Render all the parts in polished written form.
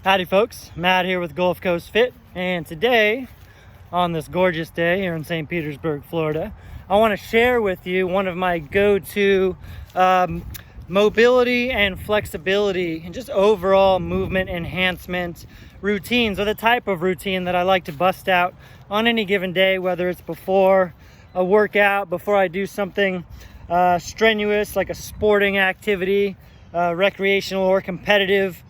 Howdy folks, Matt here with Gulf Coast Fit, and today on this gorgeous day here in St. Petersburg, Florida, I want to share with you one of my go-to mobility and flexibility and just overall movement enhancement routines, or the type of routine that I like to bust out on any given day, whether it's before a workout, before I do something strenuous like a sporting activity, recreational or competitive.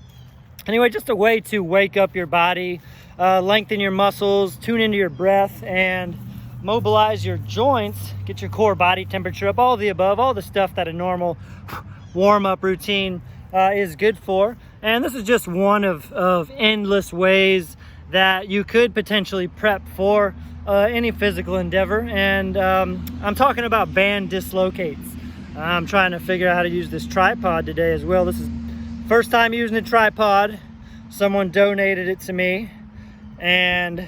Anyway, just a way to wake up your body, lengthen your muscles, tune into your breath, and mobilize your joints, get your core body temperature up, all the above, all the stuff that a normal warm-up routine is good for. And this is just one of endless ways that you could potentially prep for any physical endeavor. And I'm talking about band dislocates. I'm trying to figure out how to use this tripod today as well. This is first time using a tripod. Someone donated it to me and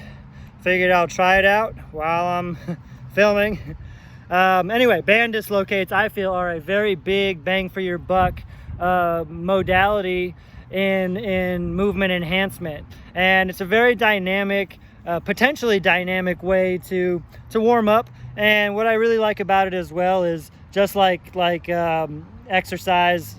figured I'll try it out while I'm filming. Anyway, band dislocates I feel are a very big bang for your buck modality in movement enhancement, and it's a very dynamic, potentially dynamic way to warm up. And what I really like about it as well is, just like exercise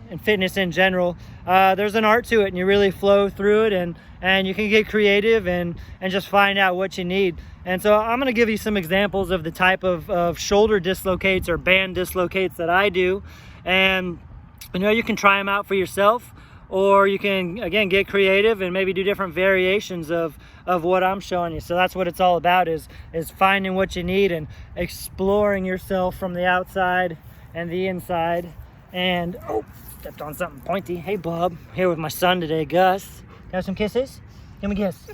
and fitness in general, there's an art to it, and you really flow through it, and you can get creative and just find out what you need. And so I'm going to give you some examples of the type of shoulder dislocates or band dislocates that I do, and you can try them out for yourself, or you can again get creative and maybe do different variations of what I'm showing you. So that's what it's all about, is finding what you need and exploring yourself from the outside and the inside. And oh, stepped on something pointy. Hey bub, here with my son today, Gus. Got some kisses? Give me a kiss.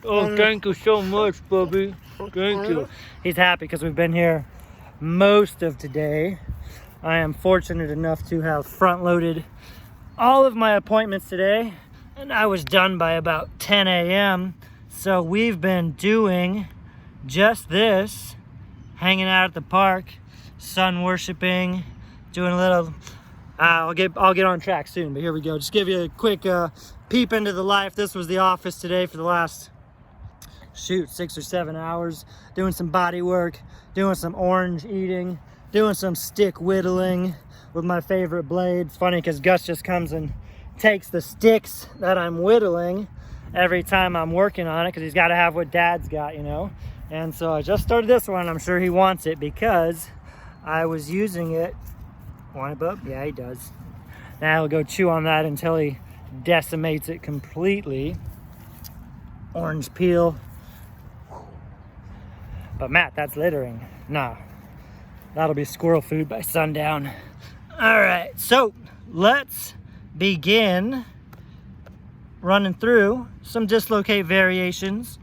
Oh, thank you so much, Bubby. Thank you. He's happy because we've been here most of today. I am fortunate enough to have front-loaded all of my appointments today, and I was done by about 10 a.m. So we've been doing just this, hanging out at the park, sun worshiping, doing a little. I'll get on track soon, but here we go. Just give you a quick peep into the life. This was the office today for the last 6 or 7 hours, doing some body work, doing some orange eating, doing some stick whittling with my favorite blade. It's funny because Gus just comes and takes the sticks that I'm whittling every time I'm working on it, because he's got to have what Dad's got, And so I just started this one. I'm sure he wants it because I was using it. Want it, bub? Yeah, he does. Now he'll go chew on that until he decimates it completely. Orange peel. But Matt, that's littering. No, that'll be squirrel food by sundown. All right, so let's begin running through some dislocate variations.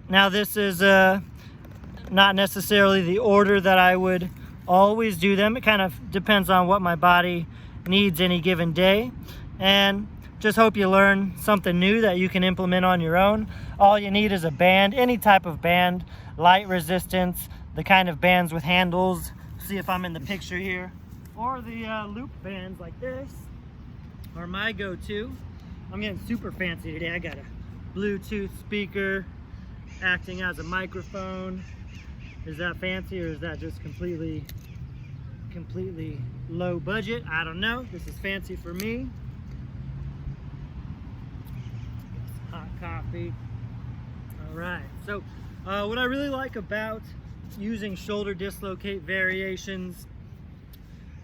Now this is not necessarily the order that I would always do them. It kind of depends on what my body needs any given day, and just hope you learn something new that you can implement on your own. All you need is a band, any type of band, light resistance, the kind of bands with handles. See if I'm in the picture here, or the loop bands like this are my go-to. I'm getting super fancy today. I got a Bluetooth speaker acting as a microphone. Is that fancy, or is that just completely low budget? I don't know. This is fancy for me. Hot coffee. All right. So what I really like about using shoulder dislocate variations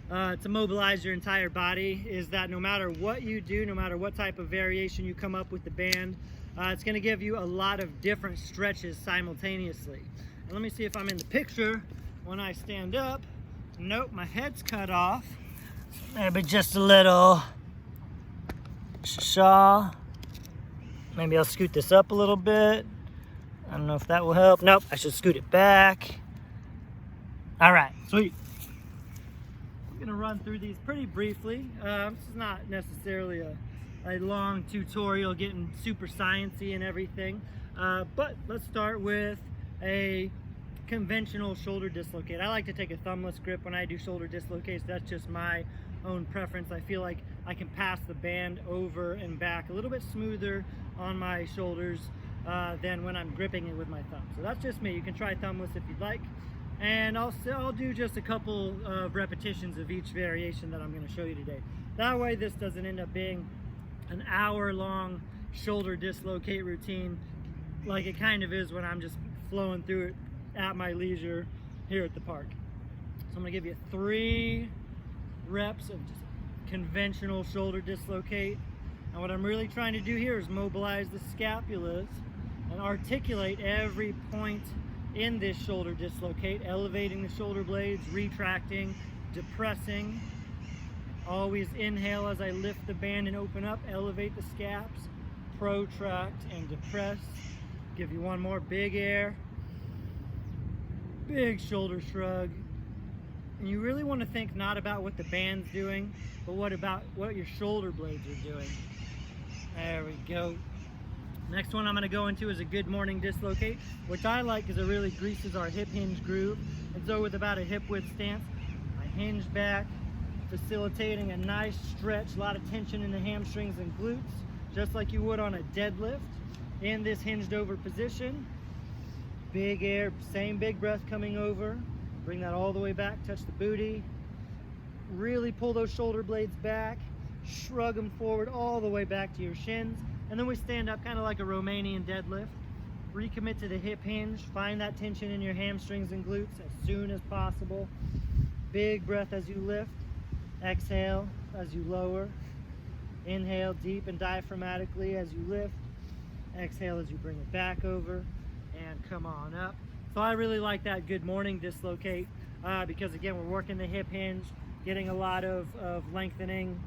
to mobilize your entire body is that no matter what you do, no matter what type of variation you come up with the band, it's going to give you a lot of different stretches simultaneously. And let me see if I'm in the picture when I stand up. Nope, my head's cut off. Maybe just a little shaw. Maybe I'll scoot this up a little bit. I don't know if that will help. Nope, I should scoot it back. All right, sweet. I'm gonna run through these pretty briefly. This is not necessarily a long tutorial getting super sciencey and everything, but let's start with a conventional shoulder dislocate. I like to take a thumbless grip when I do shoulder dislocates. That's just my own preference. I feel like I can pass the band over and back a little bit smoother on my shoulders than when I'm gripping it with my thumb. So that's just me. You can try thumbless if you'd like. And I'll do just a couple of repetitions of each variation that I'm going to show you today. That way this doesn't end up being an hour-long shoulder dislocate routine like it kind of is when I'm just flowing through it at my leisure here at the park. So I'm going to give you 3 reps of just conventional shoulder dislocate. And what I'm really trying to do here is mobilize the scapulas and articulate every point in this shoulder dislocate, elevating the shoulder blades, retracting, depressing. Always inhale as I lift the band and open up, elevate the scaps, protract and depress. Give you one more, big air, big shoulder shrug. And you really want to think not about what the band's doing, but what your shoulder blades are doing. There we go. Next one I'm going to go into is a good morning dislocate, which I like because it really greases our hip hinge groove. And so with about a hip width stance, I hinge back, facilitating a nice stretch, a lot of tension in the hamstrings and glutes, just like you would on a deadlift. In this hinged over position, big air, same big breath coming over. Bring that all the way back, touch the booty. Really pull those shoulder blades back, shrug them forward all the way back to your shins. And then we stand up kind of like a Romanian deadlift. Recommit to the hip hinge. Find that tension in your hamstrings and glutes as soon as possible. Big breath as you lift. Exhale as you lower. Inhale deep and diaphragmatically as you lift. Exhale as you bring it back over and come on up. So I really like that good morning dislocate because again, we're working the hip hinge, getting a lot of lengthening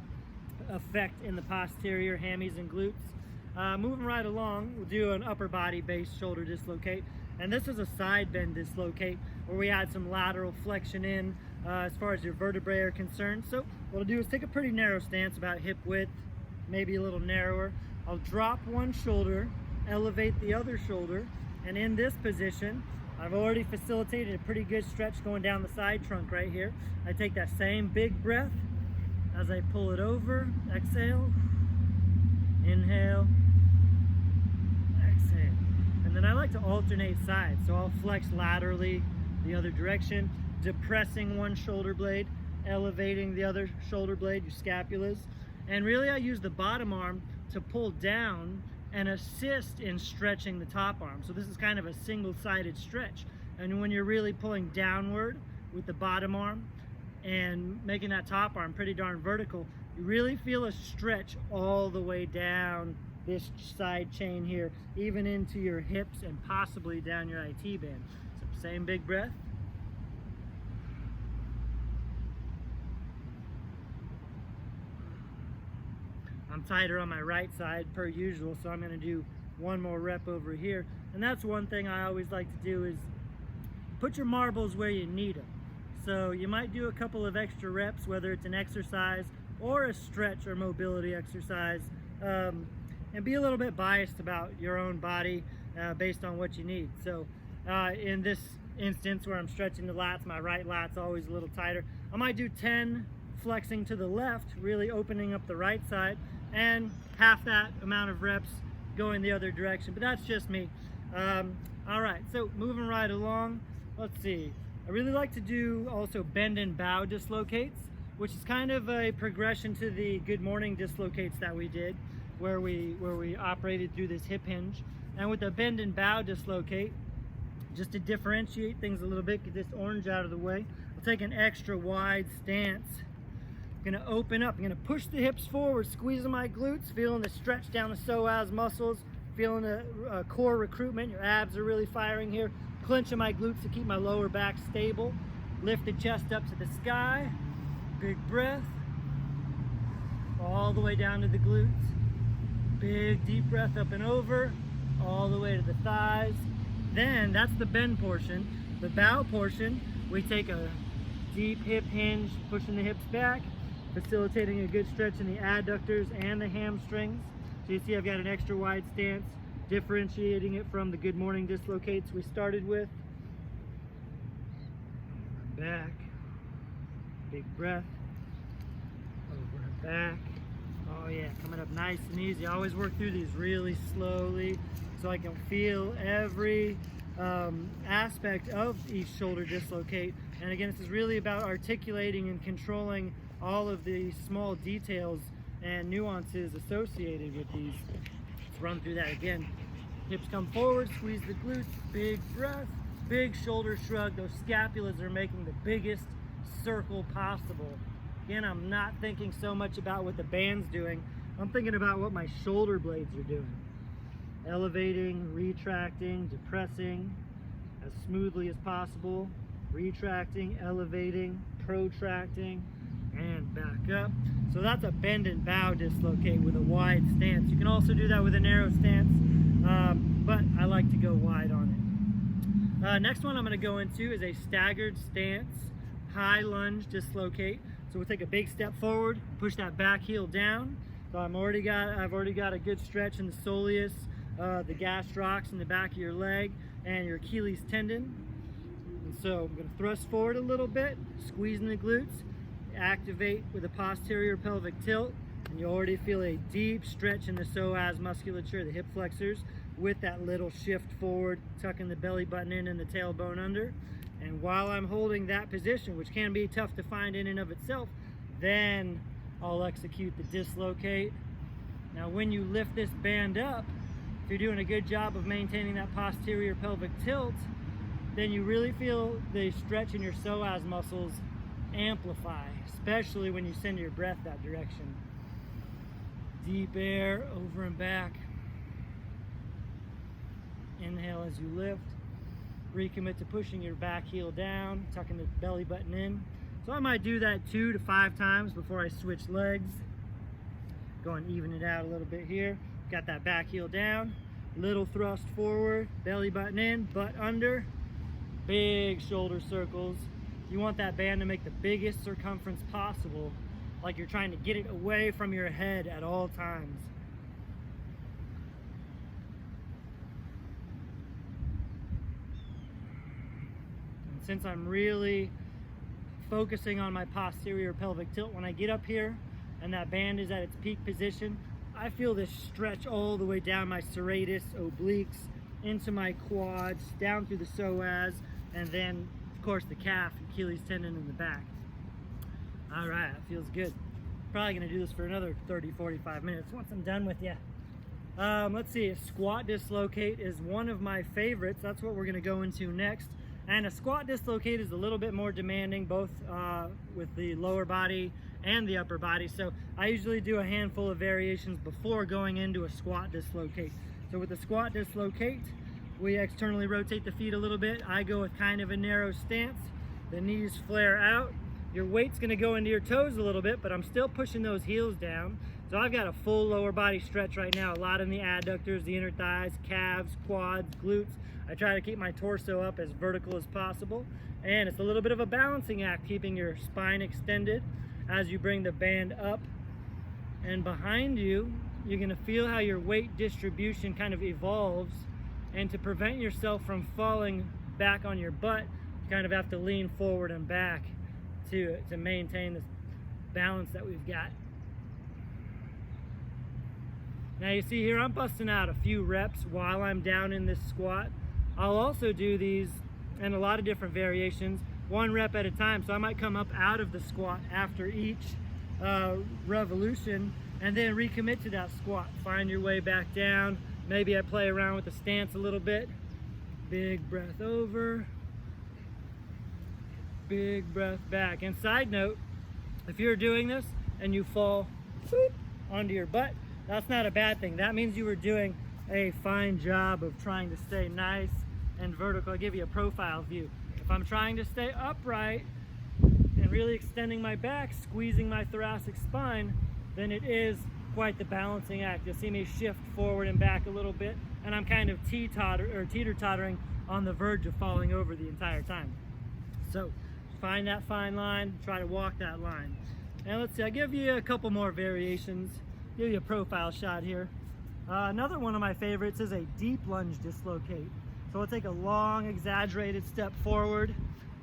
effect in the posterior hammies and glutes. Moving right along, we'll do an upper body based shoulder dislocate. And this is a side bend dislocate where we add some lateral flexion in as far as your vertebrae are concerned. So what I'll do is take a pretty narrow stance, about hip width, maybe a little narrower. I'll drop one shoulder, elevate the other shoulder, and in this position, I've already facilitated a pretty good stretch going down the side trunk right here. I take that same big breath as I pull it over, exhale, inhale, exhale. And then I like to alternate sides. So I'll flex laterally the other direction, depressing one shoulder blade, elevating the other shoulder blade, your scapulas. And really I use the bottom arm to pull down and assist in stretching the top arm. So this is kind of a single-sided stretch. And when you're really pulling downward with the bottom arm and making that top arm pretty darn vertical, you really feel a stretch all the way down this side chain here, even into your hips and possibly down your IT band. So same big breath. I'm tighter on my right side per usual, so I'm going to do one more rep over here. And that's one thing I always like to do is put your marbles where you need them. So you might do a couple of extra reps, whether it's an exercise or a stretch or mobility exercise, and be a little bit biased about your own body based on what you need. So in this instance where I'm stretching the lats, my right lat's always a little tighter. I might do 10 flexing to the left, really opening up the right side, and half that amount of reps going the other direction, but that's just me. All right, so moving right along, let's see. I really like to do also bend and bow dislocates, which is kind of a progression to the good morning dislocates that we did, where we operated through this hip hinge. And with the bend and bow dislocate, just to differentiate things a little bit, get this orange out of the way, I'll take an extra wide stance. I'm gonna open up, I'm gonna push the hips forward, squeezing my glutes, feeling the stretch down the psoas muscles, feeling the core recruitment. Your abs are really firing here. Clenching my glutes to keep my lower back stable. Lift the chest up to the sky. Big breath. All the way down to the glutes. Big deep breath up and over. All the way to the thighs. Then that's the bend portion. The bow portion, we take a deep hip hinge, pushing the hips back, facilitating a good stretch in the adductors and the hamstrings. So you see I've got an extra wide stance, differentiating it from the good morning dislocates we started with. Back, big breath, over and back, Oh yeah, coming up nice and easy. I always work through these really slowly so I can feel every aspect of each shoulder dislocate. And again, this is really about articulating and controlling all of the small details and nuances associated with these. Let's run through that again. Hips come forward, squeeze the glutes, big breath, big shoulder shrug. Those scapulas are making the biggest circle possible. Again, I'm not thinking so much about what the band's doing. I'm thinking about what my shoulder blades are doing. Elevating, retracting, depressing as smoothly as possible. Retracting, elevating, protracting, and back up. So that's a bend and bow dislocate with a wide stance. You can also do that with a narrow stance, but I like to go wide on it. Next one I'm going to go into is a staggered stance, high lunge dislocate. So we'll take a big step forward, push that back heel down. So I've already got a good stretch in the soleus, the gastrocs in the back of your leg, and your Achilles tendon. And so I'm going to thrust forward a little bit, squeezing the glutes, activate with a posterior pelvic tilt, and you already feel a deep stretch in the psoas musculature, the hip flexors, with that little shift forward, tucking the belly button in and the tailbone under. And while I'm holding that position, which can be tough to find in and of itself, then I'll execute the dislocate. Now when you lift this band up, if you're doing a good job of maintaining that posterior pelvic tilt, then you really feel the stretch in your psoas muscles amplify, especially when you send your breath that direction. Deep air, over and back. Inhale as you lift. Recommit to pushing your back heel down, tucking the belly button in. So I might do that 2 to 5 times before I switch legs. Go and even it out a little bit here. Got that back heel down, little thrust forward, belly button in, butt under, big shoulder circles. You want that band to make the biggest circumference possible, like you're trying to get it away from your head at all times. Since I'm really focusing on my posterior pelvic tilt when I get up here and that band is at its peak position, I feel this stretch all the way down my serratus, obliques, into my quads, down through the psoas, and then of course the calf, Achilles tendon in the back. All right, that feels good. Probably gonna do this for another 30-45 minutes once I'm done with you. Let's see, a squat dislocate is one of my favorites. That's what we're gonna go into next. And a squat dislocate is a little bit more demanding, both with the lower body and the upper body. So I usually do a handful of variations before going into a squat dislocate. So with the squat dislocate, we externally rotate the feet a little bit. I go with kind of a narrow stance. The knees flare out. Your weight's gonna go into your toes a little bit, but I'm still pushing those heels down. So I've got a full lower body stretch right now, a lot in the adductors, the inner thighs, calves, quads, glutes. I try to keep my torso up as vertical as possible. And it's a little bit of a balancing act, keeping your spine extended as you bring the band up and behind you. You're gonna feel how your weight distribution kind of evolves, and to prevent yourself from falling back on your butt, you kind of have to lean forward and back to maintain this balance that we've got. Now you see here, I'm busting out a few reps while I'm down in this squat. I'll also do these in a lot of different variations, 1 rep at a time. So I might come up out of the squat after each revolution and then recommit to that squat. Find your way back down. Maybe I play around with the stance a little bit. Big breath over, big breath back. And side note, if you're doing this and you fall onto your butt, that's not a bad thing. That means you were doing a fine job of trying to stay nice and vertical. I'll give you a profile view. If I'm trying to stay upright and really extending my back, squeezing my thoracic spine, then it is quite the balancing act. You'll see me shift forward and back a little bit, and I'm kind of teeter-tottering on the verge of falling over the entire time. So find that fine line, try to walk that line. And let's see, I'll give you a couple more variations, give you a profile shot here. Another one of my favorites is a deep lunge dislocate. So I'll take a long, exaggerated step forward.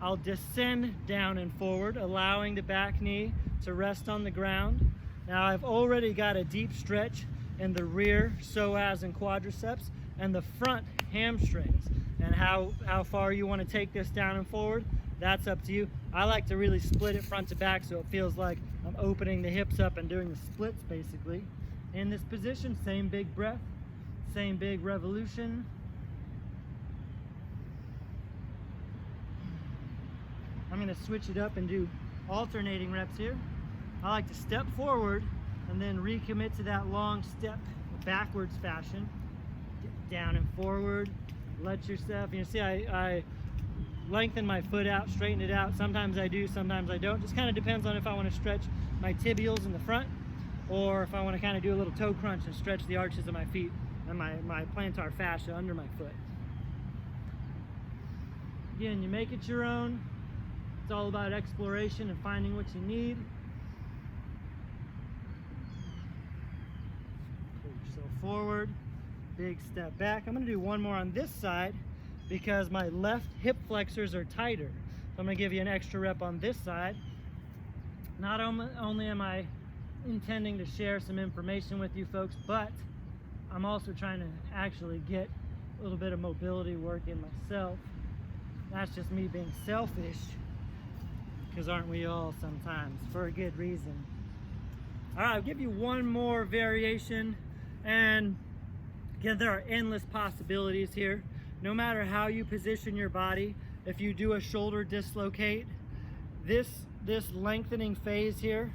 I'll descend down and forward, allowing the back knee to rest on the ground. Now I've already got a deep stretch in the rear psoas and quadriceps and the front hamstrings. And how far you want to take this down and forward, that's up to you. I like to really split it front to back so it feels like I'm opening the hips up and doing the splits basically. In this position, same big breath, same big revolution. I'm going to switch it up and do alternating reps here. I like to step forward and then recommit to that long step backwards fashion. Get down and forward. Let yourself, you see I lengthen my foot out, straighten it out. Sometimes I do, sometimes I don't. Just kind of depends on if I want to stretch my tibials in the front or if I want to kind of do a little toe crunch and stretch the arches of my feet and my plantar fascia under my foot. Again, you make it your own. It's all about exploration and finding what you need. Pull yourself forward, big step back. I'm going to do one more on this side because my left hip flexors are tighter. So I'm going to give you an extra rep on this side. Not only am I intending to share some information with you folks, but I'm also trying to actually get a little bit of mobility work in myself. That's just me being selfish, because aren't we all sometimes, for a good reason. All right, I'll give you one more variation, and again, there are endless possibilities here. No matter how you position your body, if you do a shoulder dislocate, this lengthening phase here,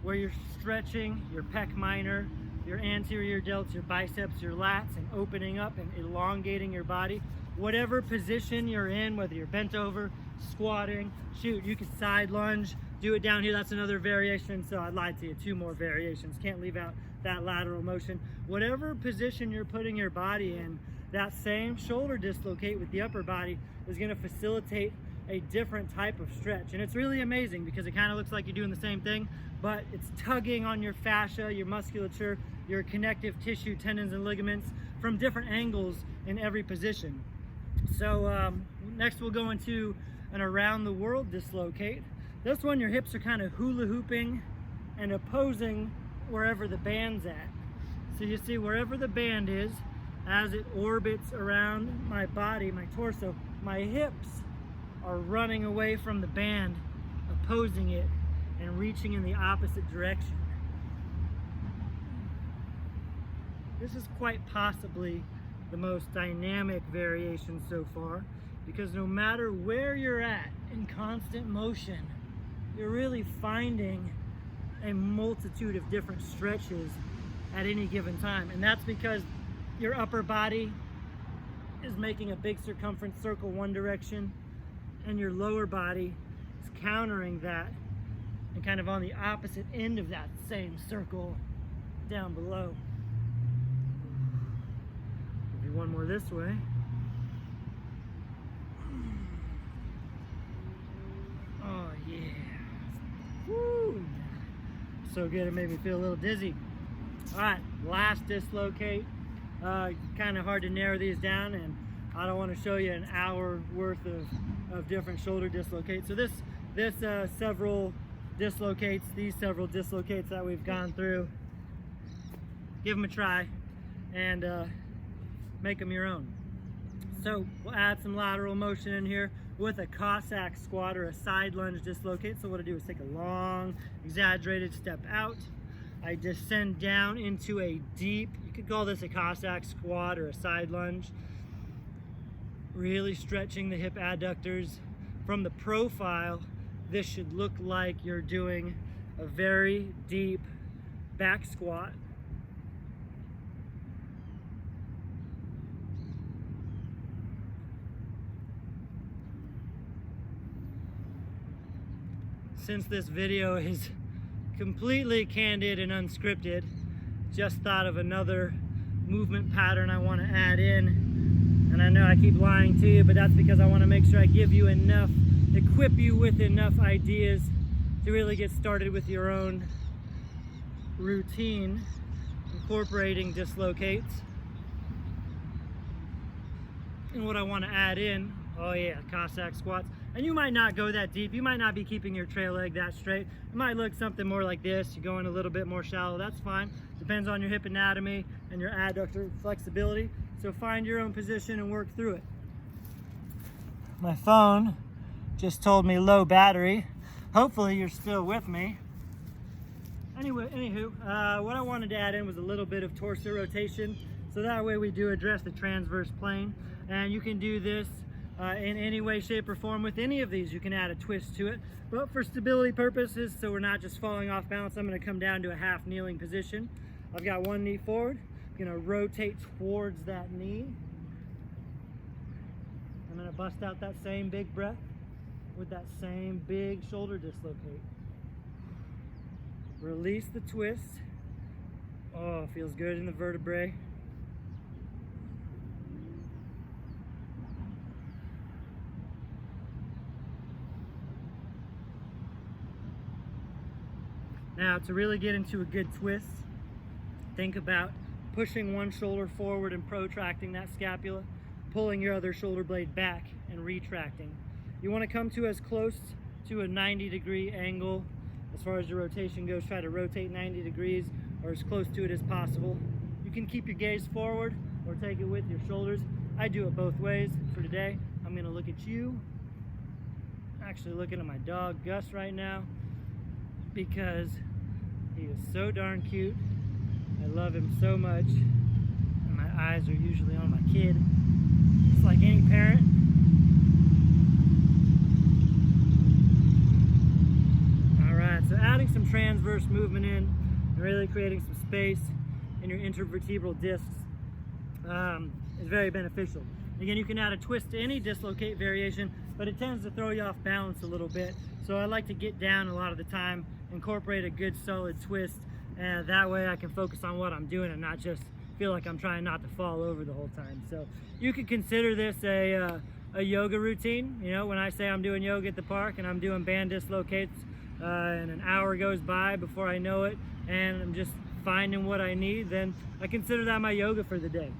where you're stretching your pec minor, your anterior delts, your biceps, your lats, and opening up and elongating your body, whatever position you're in, whether you're bent over, squatting, shoot, you can side lunge, do it down here. That's another variation. So I lied to you, 2 more variations. Can't leave out that lateral motion. Whatever position you're putting your body in, that same shoulder dislocate with the upper body is going to facilitate a different type of stretch. And it's really amazing because it kind of looks like you're doing the same thing, but it's tugging on your fascia, your musculature, your connective tissue, tendons and ligaments from different angles in every position. So next we'll go into an around the world dislocate. This one, your hips are kind of hula hooping and opposing wherever the band's at. So you see wherever the band is, as it orbits around my body, my torso, my hips are running away from the band, opposing it and reaching in the opposite direction. This is quite possibly the most dynamic variation so far, because no matter where you're at in constant motion, you're really finding a multitude of different stretches at any given time. And that's because your upper body is making a big circumference circle one direction, and your lower body is countering that and kind of on the opposite end of that same circle down below. Do one more this way. Oh yeah. Woo! So good, it made me feel a little dizzy. All right, last dislocate. Kind of hard to narrow these down, and I don't want to show you an hour worth of different shoulder dislocates. So these several dislocates that we've gone through, give them a try and make them your own. So we'll add some lateral motion in here with a Cossack squat or a side lunge dislocate. So what I do is take a long, exaggerated step out. I descend down into a deep, you could call this a Cossack squat or a side lunge, really stretching the hip adductors. From the profile, this should look like you're doing a very deep back squat. Since this video is completely candid and unscripted, just thought of another movement pattern I want to add in. And I know I keep lying to you, but that's because I want to make sure I give you enough, equip you with enough ideas to really get started with your own routine, incorporating dislocates. And what I want to add in, oh yeah, Cossack squats. And you might not go that deep. You might not be keeping your trail leg that straight. It might look something more like this. You're going a little bit more shallow. That's fine. Depends on your hip anatomy and your adductor flexibility. So find your own position and work through it. My phone just told me low battery. Hopefully you're still with me. Anywho, what I wanted to add in was a little bit of torso rotation. So that way we do address the transverse plane. And you can do this in any way, shape, or form with any of these. You can add a twist to it. But for stability purposes, so we're not just falling off balance, I'm going to come down to a half kneeling position. I've got one knee forward. I'm going to rotate towards that knee. I'm going to bust out that same big breath with that same big shoulder dislocate. Release the twist. Oh, it feels good in the vertebrae. Now, to really get into a good twist, think about pushing one shoulder forward and protracting that scapula, pulling your other shoulder blade back and retracting. You want to come to as close to a 90-degree angle. As far as your rotation goes, try to rotate 90 degrees or as close to it as possible. You can keep your gaze forward or take it with your shoulders. I do it both ways. For today, I'm going to look at you. Actually looking at my dog, Gus, right now, because he is so darn cute. I love him so much. And my eyes are usually on my kid, just like any parent. Alright, so adding some transverse movement in and really creating some space in your intervertebral discs is very beneficial. Again, you can add a twist to any dislocate variation, but it tends to throw you off balance a little bit. So I like to get down a lot of the time, incorporate a good solid twist, and that way I can focus on what I'm doing and not just feel like I'm trying not to fall over the whole time. So you could consider this a yoga routine. You know, when I say I'm doing yoga at the park and I'm doing band dislocates, and an hour goes by before I know it and I'm just finding what I need, then I consider that my yoga for the day.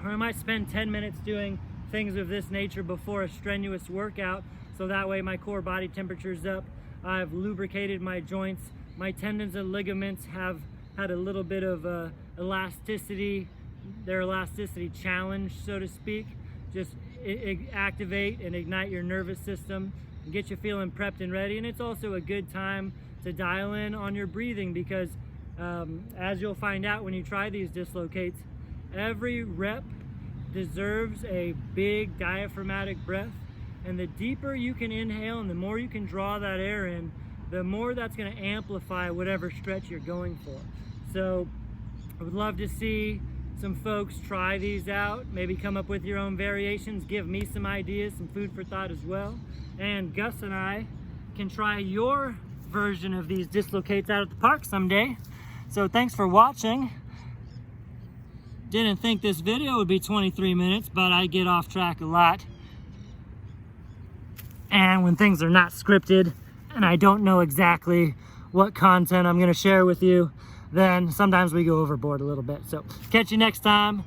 Or I might spend 10 minutes doing things of this nature before a strenuous workout, so that way my core body temperature's up, I've lubricated my joints, my tendons and ligaments have had a little bit of elasticity, their elasticity challenge, so to speak. Just activate and ignite your nervous system and get you feeling prepped and ready. And it's also a good time to dial in on your breathing, because as you'll find out when you try these dislocates, every rep deserves a big diaphragmatic breath. And the deeper you can inhale and the more you can draw that air in, the more that's going to amplify whatever stretch you're going for. So I would love to see some folks try these out, maybe come up with your own variations, give me some ideas, some food for thought as well. And Gus and I can try your version of these dislocates out at the park someday. So thanks for watching. Didn't think this video would be 23 minutes, but I get off track a lot. And when things are not scripted and I don't know exactly what content I'm going to share with you, then sometimes we go overboard a little bit. So catch you next time.